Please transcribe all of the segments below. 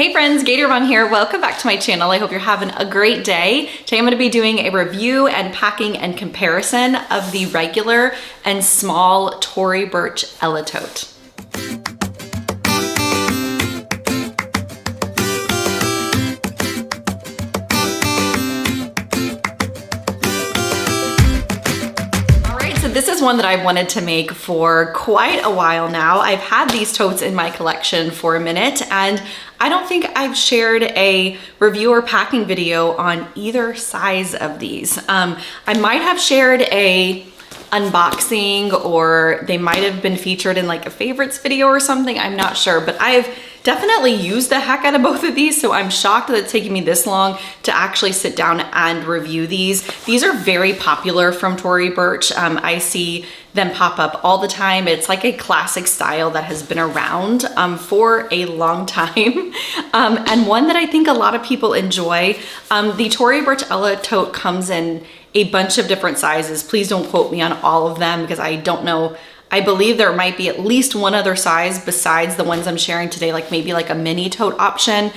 Hey friends, GATORMOM here. Welcome back to my channel. I hope you're having a great day. Today I'm going to be doing a review and packing and comparison of the regular and small Tory Burch Ella tote. This is one that I've wanted to make for quite a while now. I've had these totes in my collection for a minute, and I don't think I've shared a review or packing video on either size of these. I might have shared a unboxing, or they might have been featured in like a favorites video or something, I'm not sure, but I've definitely used the heck out of both of these, so I'm shocked that it's taking me this long to actually sit down and review these. These are very popular from Tory Burch. I see them pop up all the time. It's like a classic style that has been around for a long time, and one that I think a lot of people enjoy. The Tory Burch Ella tote comes in a bunch of different sizes. Please don't quote me on all of them because I don't know. I believe there might be at least one other size besides the ones I'm sharing today, like maybe like a mini tote option.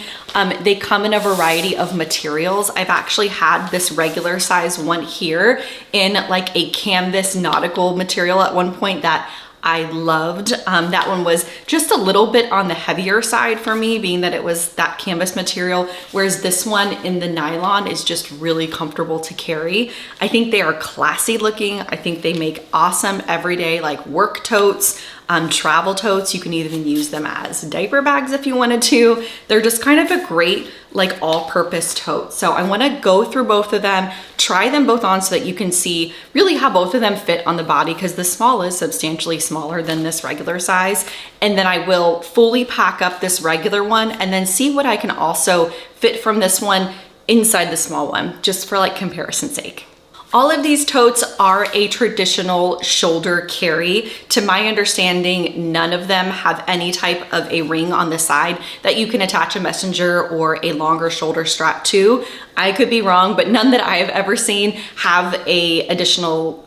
They come in a variety of materials. I've actually had this regular size one here in like a canvas nautical material at one point that I loved. That one was just a little bit on the heavier side for me, being that it was that canvas material, whereas this one in the nylon is just really comfortable to carry. I think they are classy looking. I think they make awesome everyday like work totes, travel totes. You can even use them as diaper bags if you wanted to. They're just kind of a great like all-purpose tote. So I want to go through both of them, try them both on so that you can see really how both of them fit on the body, because the small is substantially smaller than this regular size. And then I will fully pack up this regular one and then see what I can also fit from this one inside the small one, just for like comparison's sake. All of these totes are a traditional shoulder carry. To my understanding, none of them have any type of a ring on the side that you can attach a messenger or a longer shoulder strap to. I could be wrong, but none that I have ever seen have a additional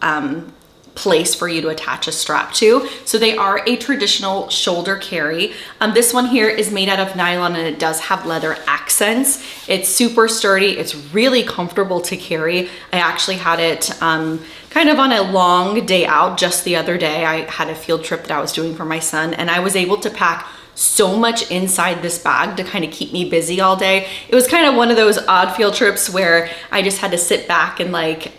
place for you to attach a strap to. So they are a traditional shoulder carry. This one here is made out of nylon and it does have leather accents. It's super sturdy. It's really comfortable to carry. I actually had it kind of on a long day out just the other day. I had a field trip that I was doing for my son, and I was able to pack so much inside this bag to kind of keep me busy all day. It was kind of one of those odd field trips where I just had to sit back and like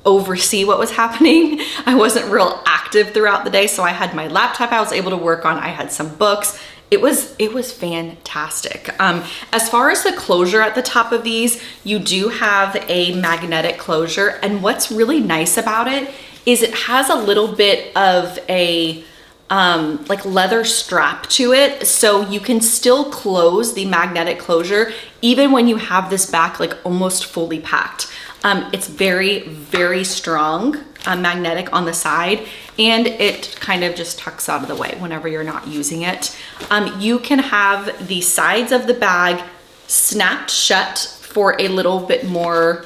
oversee what was happening. I wasn't real active throughout the day, so I had my laptop I was able to work on. I had some books. It was fantastic. As far as the closure at the top of these, you do have a magnetic closure, and what's really nice about it is it has a little bit of a like leather strap to it, so you can still close the magnetic closure even when you have this back like almost fully packed. It's very, very strong, magnetic on the side, and it kind of just tucks out of the way whenever you're not using it. You can have the sides of the bag snapped shut for a little bit more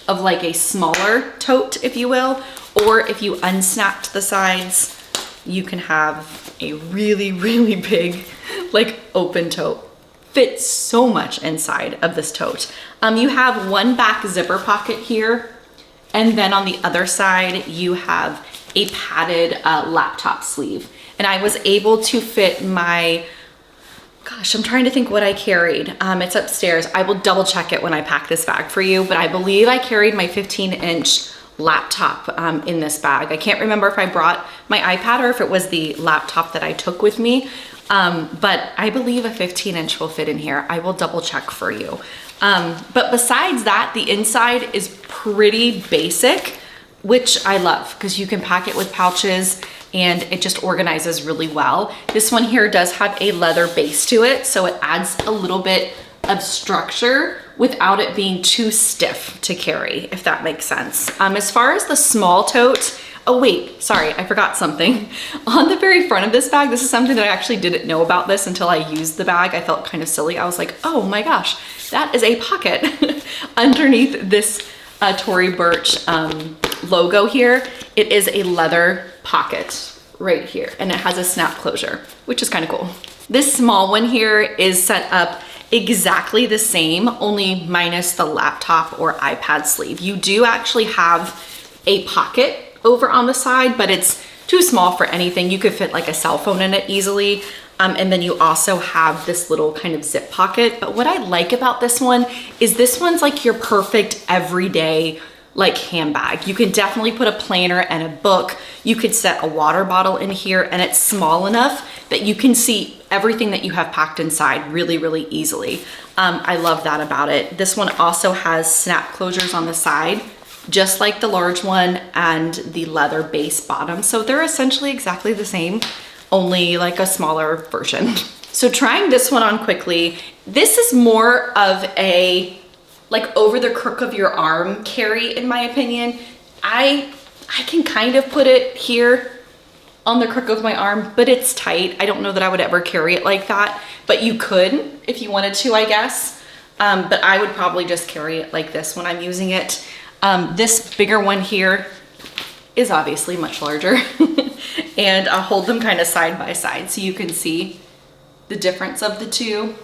of like a smaller tote, if you will, or if you unsnapped the sides, you can have a really, really big like open tote. Fits so much inside of this tote. You have one back zipper pocket here, and then on the other side you have a padded laptop sleeve. And I was able to fit my, gosh, I'm trying to think what I carried. It's upstairs. I will double check it when I pack this bag for you, but I believe I carried my 15-inch laptop in this bag. I can't remember if I brought my iPad or if it was the laptop that I took with me. But I believe a 15-inch will fit in here. I will double check for you. But besides that, the inside is pretty basic, which I love because you can pack it with pouches and it just organizes really well. This one here does have a leather base to it, so it adds a little bit of structure without it being too stiff to carry, if that makes sense. As far as the small tote, oh wait, sorry, I forgot something. On the very front of this bag, this is something that I actually didn't know about this until I used the bag. I felt kind of silly. I was like, oh my gosh, that is a pocket underneath this Tory Burch logo here. It is a leather pocket right here, and it has a snap closure, which is kind of cool. This small one here is set up exactly the same, only minus the laptop or iPad sleeve. You do actually have a pocket over on the side, but it's too small for anything. You could fit like a cell phone in it easily. And then you also have this little kind of zip pocket. But what I like about this one is this one's like your perfect everyday like handbag. You can definitely put a planner and a book. You could set a water bottle in here, and it's small enough that you can see everything that you have packed inside really, really easily. I love that about it. This one also has snap closures on the side, just like the large one, and the leather base bottom. So they're essentially exactly the same, only like a smaller version. So trying this one on quickly, this is more of a like over the crook of your arm carry, in my opinion. I can kind of put it here on the crook of my arm, but it's tight. I don't know that I would ever carry it like that, but you could if you wanted to, I guess. But I would probably just carry it like this when I'm using it. This bigger one here is obviously much larger and I'll hold them kind of side by side so you can see the difference of the two.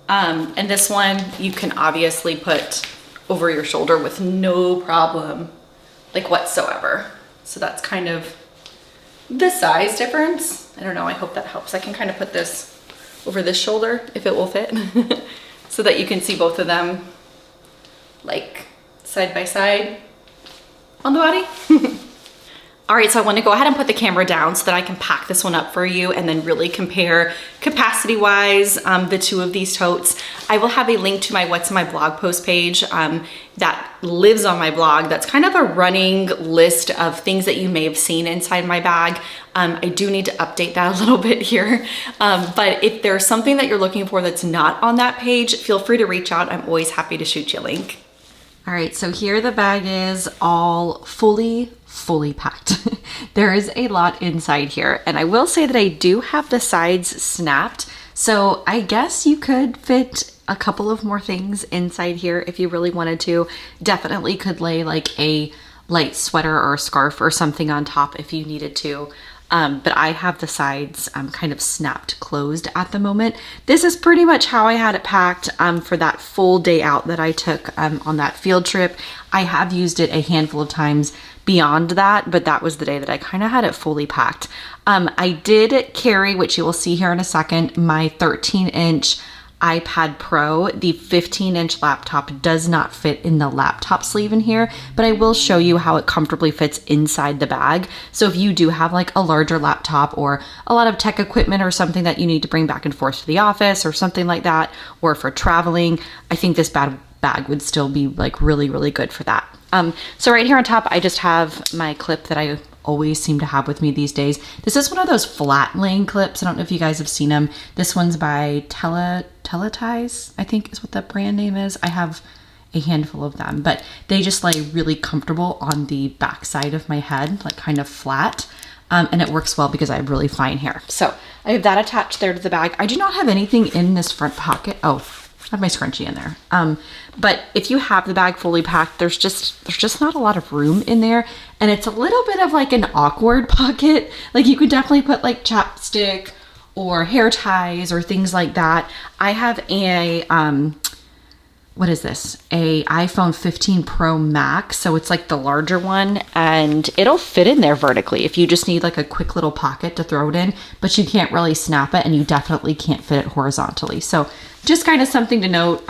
And this one you can obviously put over your shoulder with no problem, like whatsoever. So that's kind of the size difference. I don't know, I hope that helps. I can kind of put this over this shoulder if it will fit so that you can see both of them like side by side on the body. All right, so I want to go ahead and put the camera down so that I can pack this one up for you and then really compare capacity wise the two of these totes. I will have a link to my What's in My Blog post page that lives on my blog. That's kind of a running list of things that you may have seen inside my bag. I do need to update that a little bit here. But if there's something that you're looking for that's not on that page, feel free to reach out. I'm always happy to shoot you a link. All right, so here the bag is all fully packed. There is a lot inside here, and I will say that I do have the sides snapped, so I guess you could fit a couple of more things inside here if you really wanted to. Definitely could lay like a light sweater or a scarf or something on top if you needed to. But I have the sides kind of snapped closed at the moment. This is pretty much how I had it packed for that full day out that I took on that field trip. I have used it a handful of times beyond that, but that was the day that I kind of had it fully packed. I did carry, which you will see here in a second, my 13-inch iPad Pro. The 15-inch laptop does not fit in the laptop sleeve in here, but I will show you how it comfortably fits inside the bag. So if you do have like a larger laptop or a lot of tech equipment or something that you need to bring back and forth to the office or something like that, or for traveling, I think this bag would still be like really, really good for that. So right here on top, I just have my clip that I always seem to have with me these days. This is one of those flat laying clips. I don't know if you guys have seen them. This one's by TOTE, I think is what the brand name is. I have a handful of them, but they just lay really comfortable on the back side of my head, like kind of flat. And it works well because I have really fine hair. So I have that attached there to the bag. I do not have anything in this front pocket. Oh, I have my scrunchie in there. But if you have the bag fully packed, there's just not a lot of room in there. And it's a little bit of like an awkward pocket. Like you could definitely put like chapstick or hair ties or things like that. I have a, what is this? A iPhone 15 Pro Max. So it's like the larger one and it'll fit in there vertically if you just need like a quick little pocket to throw it in, but you can't really snap it and you definitely can't fit it horizontally. So just kind of something to note.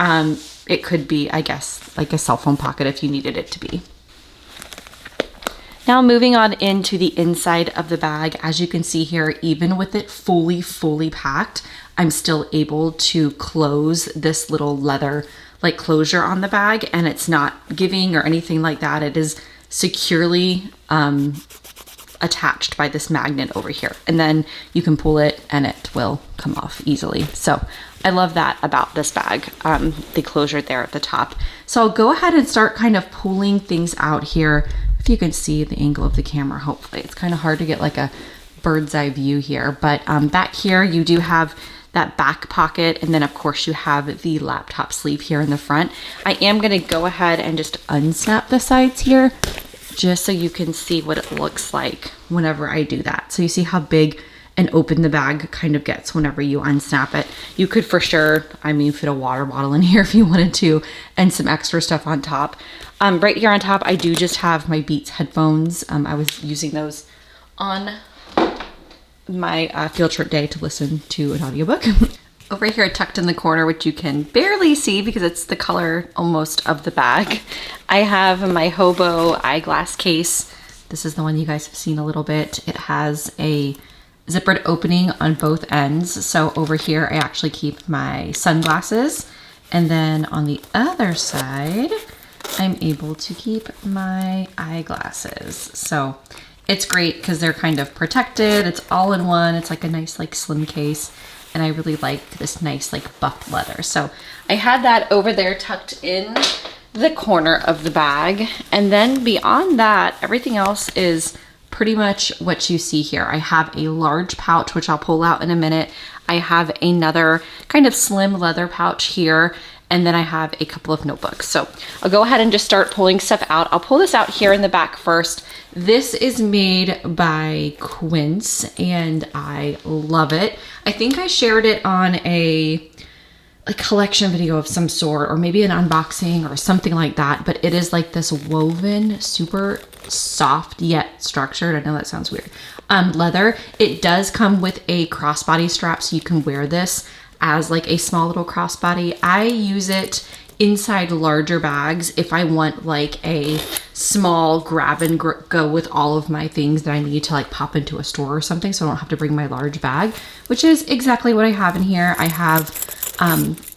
It could be, I guess, like a cell phone pocket if you needed it to be. Now moving on into the inside of the bag, as you can see here, even with it fully packed, I'm still able to close this little leather like closure on the bag, and it's not giving or anything like that. It is securely attached by this magnet over here, and then you can pull it and it will come off easily. So I love that about this bag, the closure there at the top. So I'll go ahead and start kind of pulling things out here. If you can see the angle of the camera, hopefully. It's kind of hard to get like a bird's eye view here, but back here you do have that back pocket, and then of course you have the laptop sleeve here in the front. I am gonna go ahead and just unsnap the sides here, just so you can see what it looks like whenever I do that. So you see how big and open the bag kind of gets whenever you unsnap it. You could for sure, I mean, fit a water bottle in here if you wanted to, and some extra stuff on top. Right here on top, I do just have my Beats headphones. I was using those on my field trip day to listen to an audiobook. Over here tucked in the corner, which you can barely see because it's the color almost of the bag, I have my Hobo eyeglass case. This is the one you guys have seen a little bit. It has a zippered opening on both ends. So over here, I actually keep my sunglasses. And then on the other side, I'm able to keep my eyeglasses. So it's great because they're kind of protected. It's all in one. It's like a nice like slim case. And I really like this nice like buff leather. So I had that over there tucked in the corner of the bag. And then beyond that, everything else is pretty much what you see here. I have a large pouch, which I'll pull out in a minute. I have another kind of slim leather pouch here. And then I have a couple of notebooks. So I'll go ahead and just start pulling stuff out. I'll pull this out here in the back first. This is made by Quince and I love it. I think I shared it on a collection video of some sort, or maybe an unboxing or something like that. But it is like this woven, super soft yet structured, I know that sounds weird, leather. It does come with a crossbody strap, so you can wear this as like a small little crossbody. I use it inside larger bags if I want like a small grab and go with all of my things that I need to like pop into a store or something, so I don't have to bring my large bag, which is exactly what I have in here. I have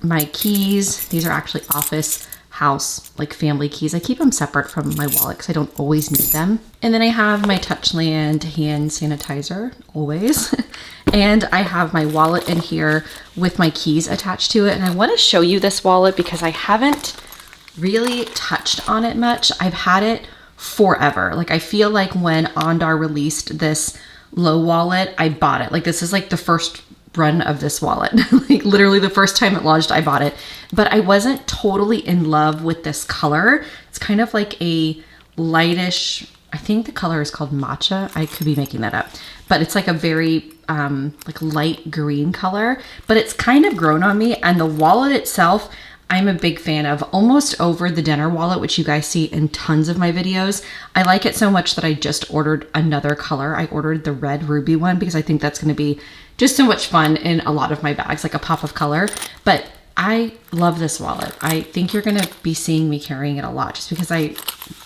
my keys. These are actually office, house, like family keys. I keep them separate from my wallet because I don't always need them. And then I have my Touchland hand sanitizer, always. And I have my wallet in here with my keys attached to it. And I want to show you this wallet because I haven't really touched on it much. I've had it forever. Like I feel like when Ondar released this low wallet, I bought it. Like this is like the first run of this wallet. Like literally the first time it launched, I bought it. But I wasn't totally in love with this color. It's kind of like a lightish, I think the color is called matcha. I could be making that up. But it's like a very like light green color, but it's kind of grown on me. And the wallet itself, I'm a big fan of. Almost over the dinner wallet, which you guys see in tons of my videos. I like it so much that I just ordered another color. I ordered the red ruby one because I think that's going to be just so much fun in a lot of my bags, like a pop of color. But I love this wallet. I think you're going to be seeing me carrying it a lot just because I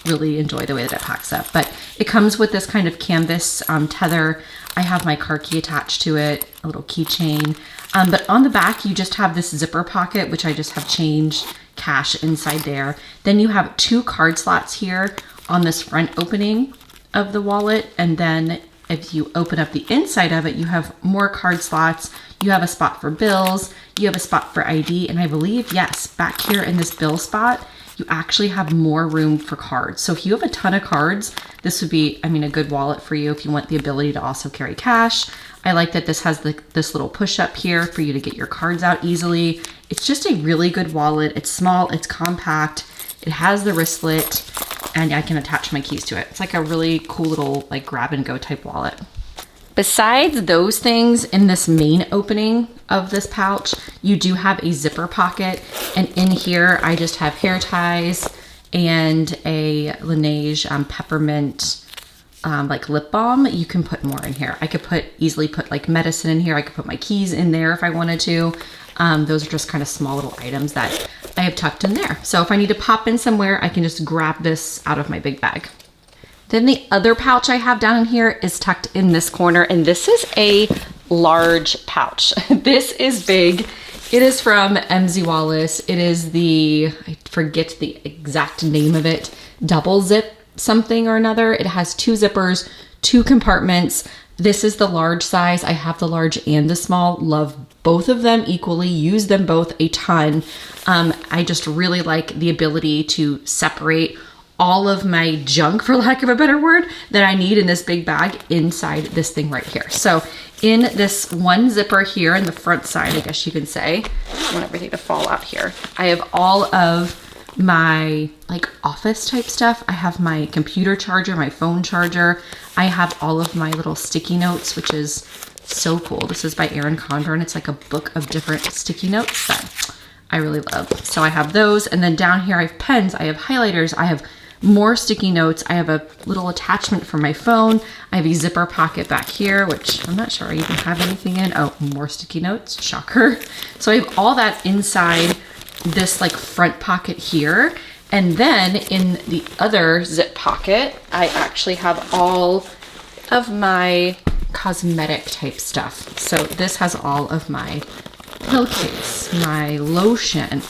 really enjoy the way that it packs up. But it comes with this kind of canvas tether. I have my car key attached to it, a little keychain. But on the back, you just have this zipper pocket, which I just have change, cash inside there. Then you have 2 card slots here on this front opening of the wallet. And then if you open up the inside of it, you have more card slots. You have a spot for bills. You have a spot for ID. And I believe, yes, back here in this bill spot, you actually have more room for cards. So if you have a ton of cards, this would be, I mean, a good wallet for you if you want the ability to also carry cash. I like that this has this little push up here for you to get your cards out easily. It's just a really good wallet. It's small, it's compact, it has the wristlet, and I can attach my keys to it. It's like a really cool little like grab and go type wallet. Besides those things, in this main opening of this pouch, you do have a zipper pocket. And in here, I just have hair ties and a Laneige peppermint like lip balm. You can put more in here. I could easily put like medicine in here. I could put my keys in there if I wanted to. Those are just kind of small little items that I have tucked in there. So if I need to pop in somewhere, I can just grab this out of my big bag. Then the other pouch I have down in here is tucked in this corner, and this is a large pouch. This is big. It is from MZ Wallace. It is the, I forget the exact name of it, double zip something or another. It has 2 zippers, 2 compartments. This is the large size. I have the large and the small. Love both of them equally, use them both a ton. I just really like the ability to separate all of my junk, for lack of a better word, that I need in this big bag inside this thing right here. So in this one zipper here in the front side, I guess you can say, I want everything to fall out here. I have all of my like office type stuff. I have my computer charger, my phone charger. I have all of my little sticky notes, which is So cool. This is by Erin Condren, and it's like a book of different sticky notes that I really love. So I have those, and then down here I have pens, I have highlighters, I have more sticky notes, I have a little attachment for my phone, I have a zipper pocket back here, which I'm not sure I even have anything in. Oh, more sticky notes, shocker. So I have all that inside this like front pocket here. And then in the other zip pocket, I actually have all of my cosmetic type stuff. So this has all of my pillowcase, my lotion,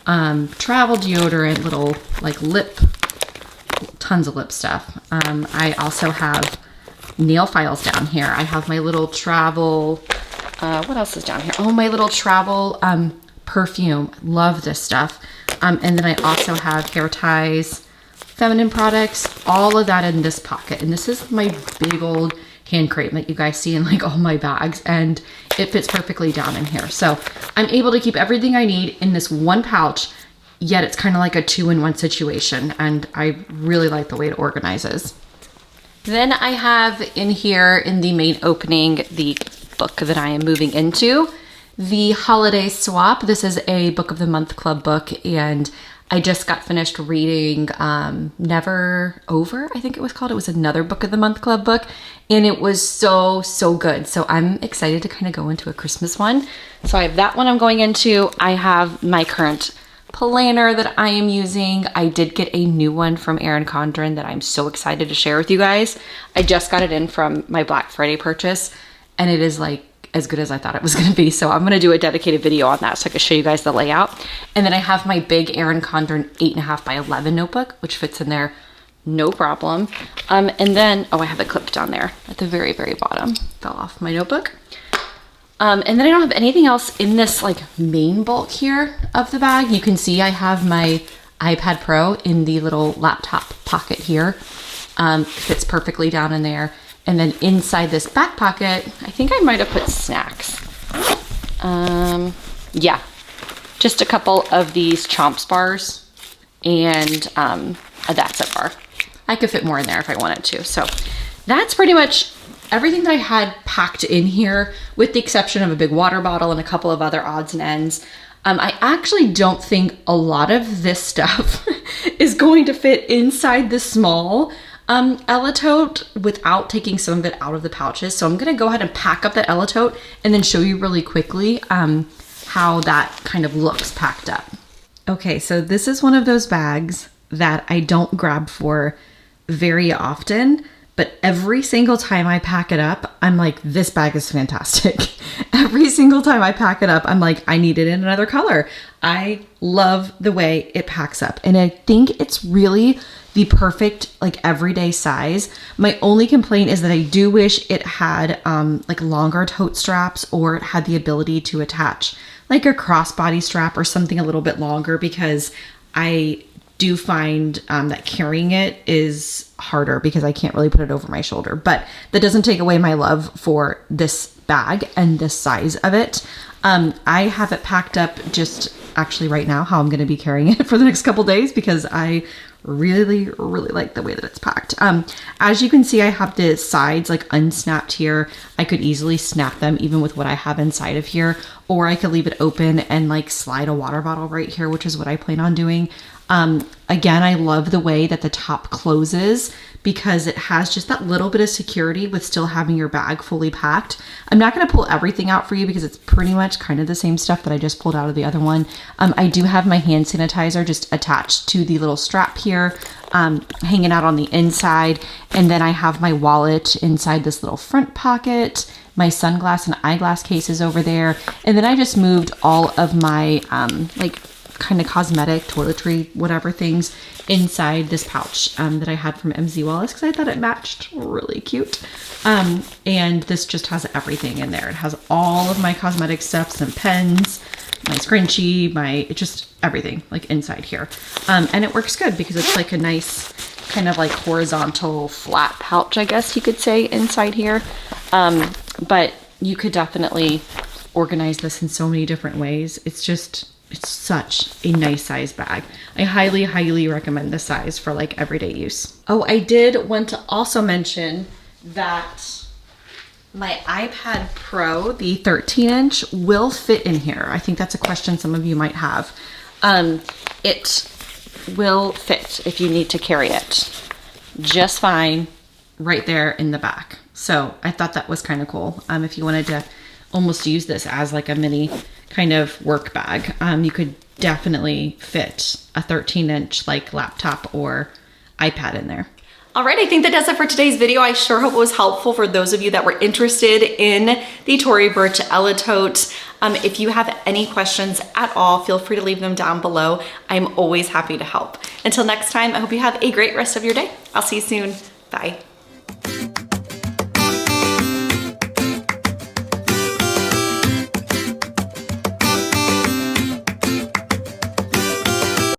travel deodorant, little like lip, tons of lip stuff. I also have nail files down here. I have my little travel, what else is down here? Oh, my little travel perfume. Love this stuff. And then I also have hair ties, feminine products, all of that in this pocket. And this is my big old hand crate that you guys see in like all my bags, and it fits perfectly down in here. So I'm able to keep everything I need in this one pouch, yet it's kind of like a 2-in-1 situation. And I really like the way it organizes. Then I have in here in the main opening, the book that I am moving into. The Holiday Swap. This is a Book of the Month Club book, and I just got finished reading Never Over, I think it was called. It was another Book of the Month Club book, and it was so good. So I'm excited to kind of go into a Christmas one. So I have that one I'm going into. I have my current planner that I am using. I did get a new one from Erin Condren that I'm so excited to share with you guys. I just got it in from my Black Friday purchase, and it is like as good as I thought it was gonna be. So I'm gonna do a dedicated video on that so I can show you guys the layout. And then I have my big Erin Condren 8.5 by 11 notebook, which fits in there no problem. And then, oh, I have it clipped down there at the very bottom. Fell off my notebook. And then I don't have anything else in this like main bulk here of the bag. You can see I have my iPad Pro in the little laptop pocket here. Fits perfectly down in there. And then inside this back pocket, I think I might have put snacks. Yeah, just a couple of these Chomps bars and a That's It bar. I could fit more in there if I wanted to. So that's pretty much everything that I had packed in here, with the exception of a big water bottle and a couple of other odds and ends. I actually don't think a lot of this stuff is going to fit inside the small Ella tote without taking some of it out of the pouches. So I'm gonna go ahead and pack up that Ella tote and then show you really quickly how that kind of looks packed up. Okay, so this is one of those bags that I don't grab for very often, but every single time I pack it up, I'm like, this bag is fantastic. Every single time I pack it up, I'm like, I need it in another color. I love the way it packs up. And I think it's really the perfect like everyday size. My only complaint is that I do wish it had like longer tote straps, or it had the ability to attach like a crossbody strap or something a little bit longer, because I do find that carrying it is harder because I can't really put it over my shoulder. But that doesn't take away my love for this bag and this size of it. I have it packed up just actually right now how I'm going to be carrying it for the next couple days, because I really like the way that it's packed. As you can see, I have the sides like unsnapped here. I could easily snap them even with what I have inside of here, or I could leave it open and like slide a water bottle right here, which is what I plan on doing. Again, I love the way that the top closes, because it has just that little bit of security with still having your bag fully packed. I'm not going to pull everything out for you because it's pretty much kind of the same stuff that I just pulled out of the other one. I do have my hand sanitizer just attached to the little strap here, hanging out on the inside. And then I have my wallet inside this little front pocket, my sunglass and eyeglass cases over there. And then I just moved all of my like kind of cosmetic, toiletry, whatever things inside this pouch that I had from MZ Wallace, because I thought it matched really cute. And this just has everything in there. It has all of my cosmetic stuff, some pens, my scrunchie, just everything like inside here. And it works good because it's like a nice kind of like horizontal flat pouch, I guess you could say, inside here. But you could definitely organize this in so many different ways. It's such a nice size bag. I highly recommend this size for like everyday use. Oh, I did want to also mention that My iPad Pro, the 13-inch, will fit in here. I think that's a question some of you might have. It will fit if you need to carry it just fine right there in the back. So I thought that was kind of cool. If you wanted to almost use this as like a mini kind of work bag, you could definitely fit a 13-inch like laptop or iPad in there. All right, I think that does it for today's video. I sure hope it was helpful for those of you that were interested in the Tory Burch Ella tote. If you have any questions at all, feel free to leave them down below. I'm always happy to help. Until next time, I hope you have a great rest of your day. I'll see you soon. Bye.